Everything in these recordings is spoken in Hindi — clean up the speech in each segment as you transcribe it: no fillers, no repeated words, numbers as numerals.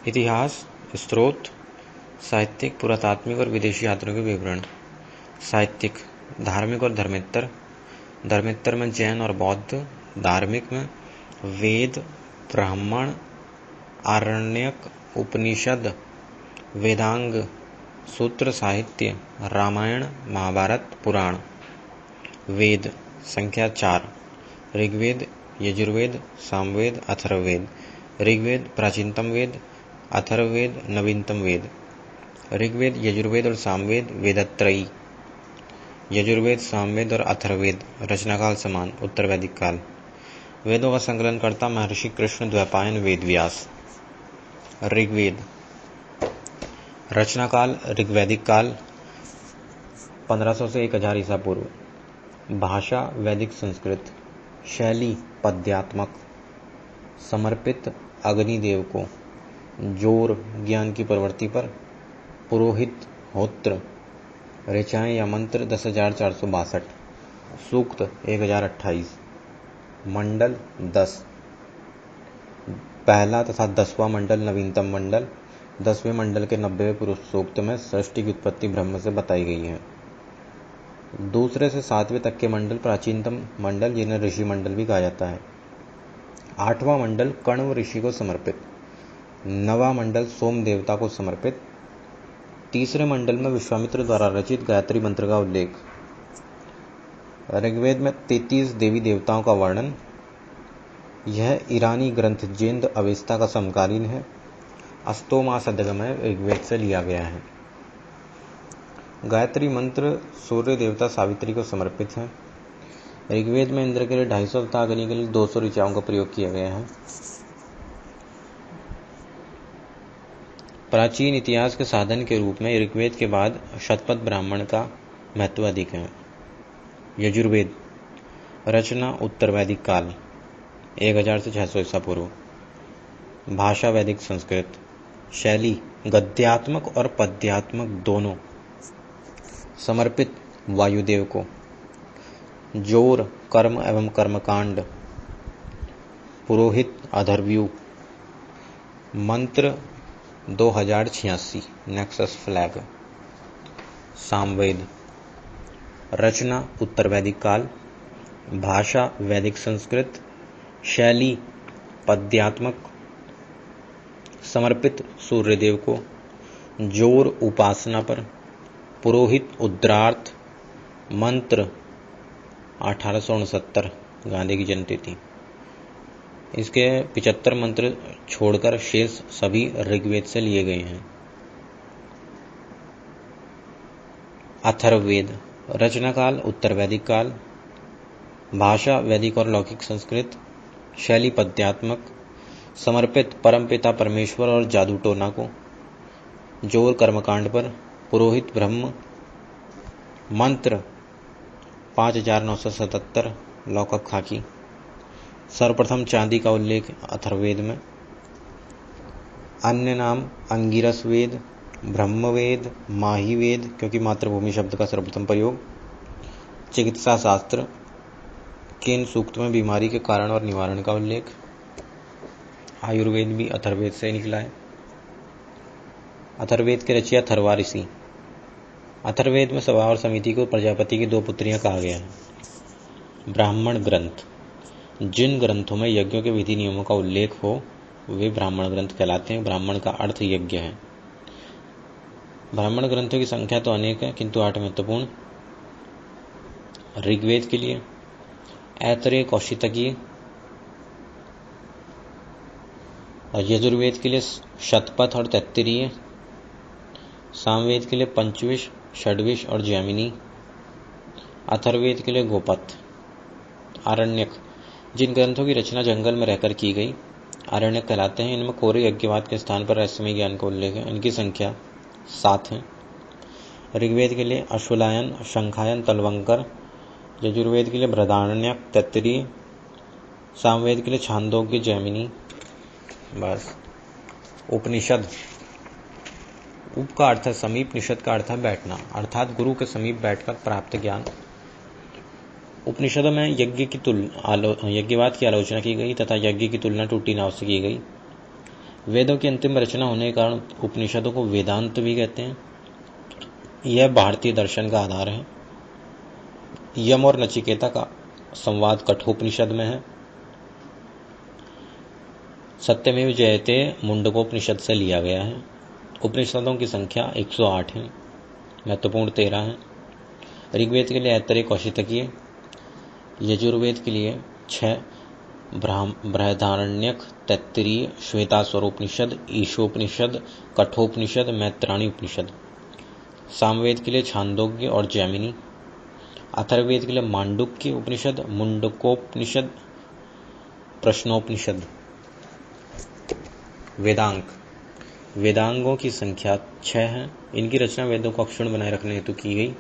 इतिहास, स्रोत, साहित्यिक, पुरातात्विक और विदेशी यात्रियों के विवरण। साहित्यिक, धार्मिक और धर्मेत्तर। धर्मेत्तर में जैन और बौद्ध, धार्मिक में वेद, ब्राह्मण, आरण्यक, उपनिषद, वेदांग, सूत्र साहित्य, रामायण, महाभारत, पुराण। वेद संख्या 4, ऋग्वेद, यजुर्वेद, सामवेद, अथर्ववेद। ऋग्वेद प्राचीनतम वेद, अथर्ववेद नवीनतम वेद। ऋग्वेद, यजुर्वेद और सामवेद वेदत्रयी। यजुर्वेद, सामवेद और अथर्ववेद रचनाकाल समान, उत्तर वैदिक काल। वेदों का संकलनकर्ता महर्षि कृष्ण द्वैपायन वेदव्यास। ऋग्वेद रचनाकाल ऋग्वैदिक काल 1500 से 1000 ईसा पूर्व। भाषा वैदिक संस्कृत। शैली पद्यात्मक। समर्पित अग्निदेव को। जोर ज्ञान की प्रवृत्ति पर। पुरोहित होत्र। ऋचाएं या मंत्र 10,462। सूक्त 1028। मंडल 10। पहला तथा 10वां मंडल नवीनतम मंडल। 10वें मंडल के 90वें पुरुष सूक्त में सृष्टि की उत्पत्ति ब्रह्म से बताई गई है। दूसरे से 7वें तक के मंडल प्राचीनतम मंडल, जिन्हें ऋषि मंडल भी कहा जाता है। 8वां मंडल कण्व ऋषि को समर्पित। 9वां मंडल सोम देवता को समर्पित। तीसरे मंडल में विश्वामित्र द्वारा रचित गायत्री मंत्र का उल्लेख। ऋग्वेद में 33 देवी देवताओं का वर्णन। यह ईरानी ग्रंथ जेंद अवेस्ता का समकालीन है। अस्तोमा सदगमय ऋग्वेद से लिया गया है। गायत्री मंत्र सूर्य देवता सावित्री को समर्पित है। ऋग्वेद में इंद्र के लिए 250 तथा अग्नि के लिए 200 ऋचाओं का प्रयोग किया गया है। प्राचीन इतिहास के साधन के रूप में ऋग्वेद के बाद शतपथ ब्राह्मण का महत्व अधिक है। यजुर्वेद रचना उत्तर वैदिक काल 1000 से 600 ईसा पूर्व। भाषा वैदिक संस्कृत। शैली गद्यात्मक और पद्यात्मक दोनों। समर्पित वायुदेव को। जोर कर्म एवं कर्मकांड। पुरोहित अधर्व्यू। मंत्र 2086 नेक्सस फ्लैग। सामवेद रचना उत्तर वैदिक काल। भाषा वैदिक संस्कृत। शैली पद्यात्मक। समर्पित सूर्यदेव को। जोर उपासना पर। पुरोहित उद्रार्थ। मंत्र 1869 गांधी की जन्मतिथि। इसके 75 मंत्र छोड़कर शेष सभी ऋग्वेद से लिए गए हैं। अथर्ववेद रचनाकाल उत्तर वैदिक काल। भाषा वैदिक और लौकिक संस्कृत। शैली पद्यात्मक। समर्पित परमपिता परमेश्वर और जादू टोना को। जोर कर्मकांड पर। पुरोहित ब्रह्म। मंत्र 5977 लौकिक खाकी। सर्वप्रथम चांदी का उल्लेख अथर्ववेद में। अन्य नाम अंगिरस वेद, ब्रह्मवेद, माही वेद क्योंकि मातृभूमि शब्द का सर्वप्रथम प्रयोग। चिकित्सा शास्त्र। केन सूक्त में बीमारी के कारण और निवारण का उल्लेख। आयुर्वेद भी अथर्ववेद से निकला है। अथर्ववेद के रचयिता अथर्वा ऋषि। अथर्ववेद में सभा और समिति को प्रजापति की 2 पुत्रियां कहा गया है। ब्राह्मण ग्रंथ। जिन ग्रंथों में यज्ञों के विधि नियमों का उल्लेख हो वे ब्राह्मण ग्रंथ कहलाते हैं। ब्राह्मण का अर्थ यज्ञ है। ब्राह्मण ग्रंथों की संख्या तो अनेक है, किंतु 8 महत्वपूर्ण। ऋग्वेद के लिए ऐतरेय कौशितकीय। और यजुर्वेद के लिए शतपथ और तैत्तिरीय। सामवेद के लिए पंचविश, षड्विश और जैमिनी। अथर्ववेद के लिए गोपथ। आरण्यक। जिन ग्रंथों की रचना जंगल में रहकर की गई आरण्यक कहलाते हैं। इनमें कोरे यज्ञवाद के स्थान पर रहस्यमय ज्ञान का उल्लेख है। इनकी संख्या 7 है। ऋग्वेद के लिए अश्वलायन, शंखायन, तलवंकर। यजुर्वेद के लिए बृहदारण्यक, तैत्तिरीय। सामवेद के लिए छांदोग्य, जैमिनी। बस। उपनिषद। उप का अर्थ है समीप, निषद का अर्थ है बैठना, अर्थात गुरु के समीप बैठकर प्राप्त ज्ञान। उपनिषदों में यज्ञवाद की आलोचना की गई तथा यज्ञ की तुलना टूटी नाव से की गई। वेदों की अंतिम रचना होने के कारण उपनिषदों को वेदांत भी कहते हैं। यह भारतीय दर्शन का आधार है। यम और नचिकेता का संवाद कठोपनिषद में है। सत्यमेव जयते मुंडकोपनिषद से लिया गया है। उपनिषदों की संख्या 108 है, महत्वपूर्ण 13 है। ऋग्वेद के लिए ऐतरेय कौशितकीय, यजुर्वेद के लिए 6, बृहदारण्यक, तैत्तिरीय, श्वेताश्वरोपनिषद, ईशोपनिषद, कठोपनिषद, मैत्राणी उपनिषद। सामवेद के लिए छांदोग्य और जैमिनी। अथर्ववेद के लिए मांडुक्य उपनिषद, मुंडकोपनिषद, प्रश्नोपनिषद। वेदांग, वेदांगों की संख्या 6 है। इनकी रचना वेदों को अक्षुण्ण बनाए रखने हेतु की गई।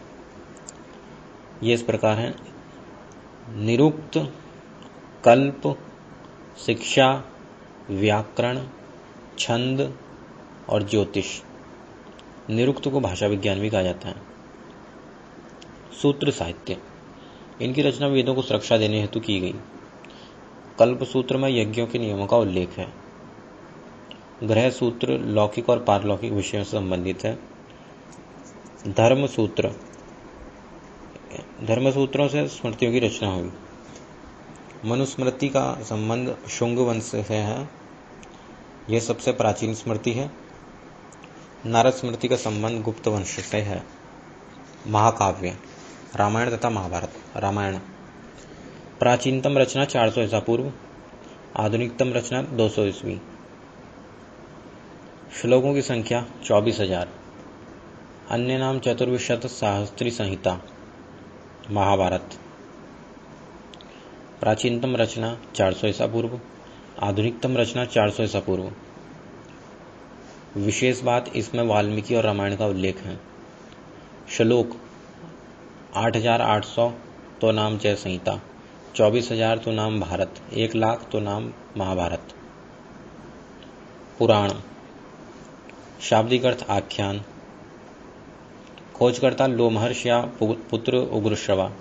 ये इस प्रकार हैं: निरुक्त, कल्प, शिक्षा, व्याकरण, छंद और ज्योतिष। निरुक्त को भाषा विज्ञान भी कहा जाता है। सूत्र साहित्य, इनकी रचना वेदों को सुरक्षा देने हेतु की गई। कल्प सूत्र में यज्ञों के नियमों का उल्लेख है। ग्रह सूत्र लौकिक और पारलौकिक विषयों से संबंधित है। धर्म सूत्रों से स्मृतियों की रचना हुई। मनुस्मृति का संबंध शुंग वंश से है, यह सबसे प्राचीन स्मृति है। नारद स्मृति का संबंध गुप्त वंश से है। महाकाव्य, रामायण तथा महाभारत। रामायण प्राचीनतम रचना 400 ईसा पूर्व, आधुनिकतम रचना 200 ईस्वी। श्लोकों की संख्या 24,000। अन्य नाम चतुर्विशत सहस्त्री संहिता। महाभारत प्राचीनतम रचना 400 ईसा पूर्व, आधुनिकतम रचना 400 ईसा पूर्व। विशेष बात, इसमें वाल्मीकि और रामायण का उल्लेख है। श्लोक 8,800 तो नाम जय संहिता, 24,000 तो नाम भारत, 1,00,000 तो नाम महाभारत। पुराण शाब्दिक अर्थ आख्यान। खोजकर्ता लोमहर्ष या पुत्र उग्रश्रवा।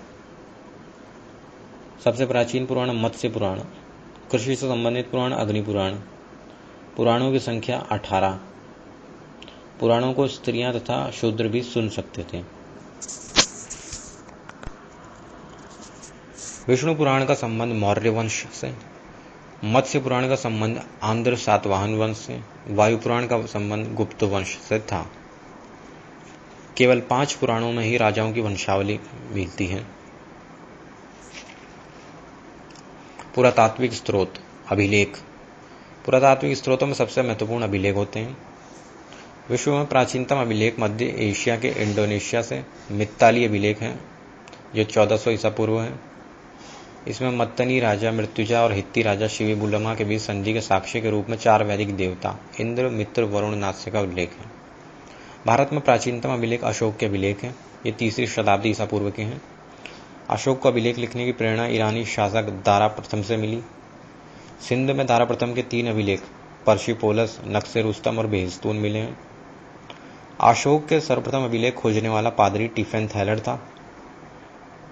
सबसे प्राचीन पुराण मत्स्य पुराण। कृषि से संबंधित पुराण अग्नि पुराण। पुराणों की संख्या 18। पुराणों को स्त्रियां तथा शूद्र भी सुन सकते थे। विष्णु पुराण का संबंध मौर्य वंश से, मत्स्य पुराण का संबंध आंध्र सातवाहन वंश से, वायु पुराण का संबंध गुप्त वंश से था। केवल 5 पुराणों में ही राजाओं की वंशावली मिलती है। पुरातात्विक स्रोत अभिलेख। पुरातात्विक स्रोतों में सबसे महत्वपूर्ण अभिलेख होते हैं। विश्व में प्राचीनतम अभिलेख मध्य एशिया के इंडोनेशिया से मित्ताली अभिलेख है, जो 1400 ईसा पूर्व है। इसमें मत्तनी राजा मृत्युजा और हित्ती राजा शिविबुलमा के बीच संधि के साक्ष्य के रूप में 4 वैदिक देवता इंद्र, मित्र, वरुण, नास्य का उल्लेख है। भारत में प्राचीनतम अभिलेख अशोक के अभिलेख हैं। ये 3री शताब्दी ईसा पूर्व के हैं। अशोक को अभिलेख लिखने की प्रेरणा ईरानी शासक दारा प्रथम से मिली। सिंध में दारा प्रथम के 3 अभिलेख पर्शिपोलस, नक्शे रुस्तम और बेहिस्तून मिले हैं। अशोक के सर्वप्रथम अभिलेख खोजने वाला पादरी टिफेन थैलर था।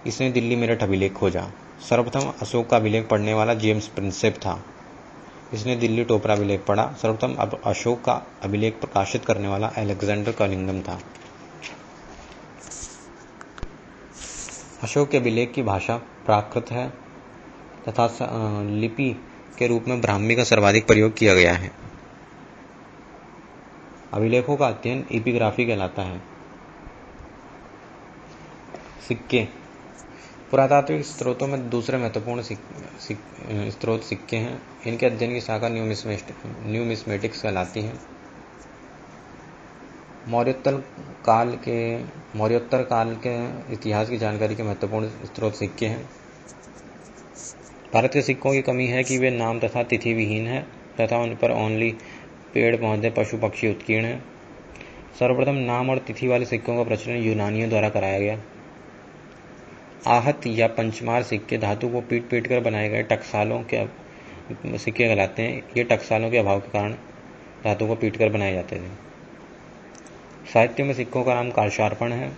इसने दिल्ली मेरठ अभिलेख खोजा। सर्वप्रथम अशोक का अभिलेख पढ़ने वाला जेम्स प्रिंसेप था। इसने दिल्ली टोपरा अभिलेख पढ़ा। सर्वप्रथम अशोक का अभिलेख प्रकाशित करने वाला अलेक्जेंडर कलिंगम था। अशोक के अभिलेख की भाषा प्राकृत है तथा लिपि के रूप में ब्राह्मी का सर्वाधिक प्रयोग किया गया है। अभिलेखों का अध्ययन एपिग्राफी कहलाता है। सिक्के पुरातात्विक स्रोतों में दूसरे महत्वपूर्ण स्रोत सिक्के हैं। इनके अध्ययन की शाखा न्यूमिस्मेटिक्स कहलाती है। मौर्योत्तर काल के इतिहास की जानकारी के महत्वपूर्ण स्रोत सिक्के हैं। भारत के सिक्कों की कमी है कि वे नाम तथा तिथि विहीन है तथा उन पर ओनली पेड़ पौधे पशु पक्षी उत्कीर्ण है। सर्वप्रथम नाम और तिथि वाले सिक्कों का प्रचलन यूनानियों द्वारा कराया गया। आहत या पंचमार सिक्के धातु को पीट पीट कर बनाए गए टकसालों के सिक्के कहलाते हैं। ये टकसालों के अभाव के कारण धातु को पीट कर बनाए जाते थे। साहित्य में सिक्कों का नाम कालशार्पण है।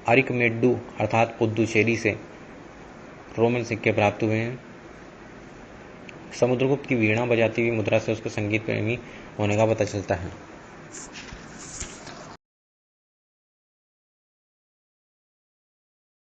अरिकमेड्डू अर्थात पुद्दुचेरी से रोमन सिक्के प्राप्त हुए हैं। समुद्रगुप्त की वीणा बजाती हुई मुद्रा से उसके संगीत प्रेमी होने का पता चलता है।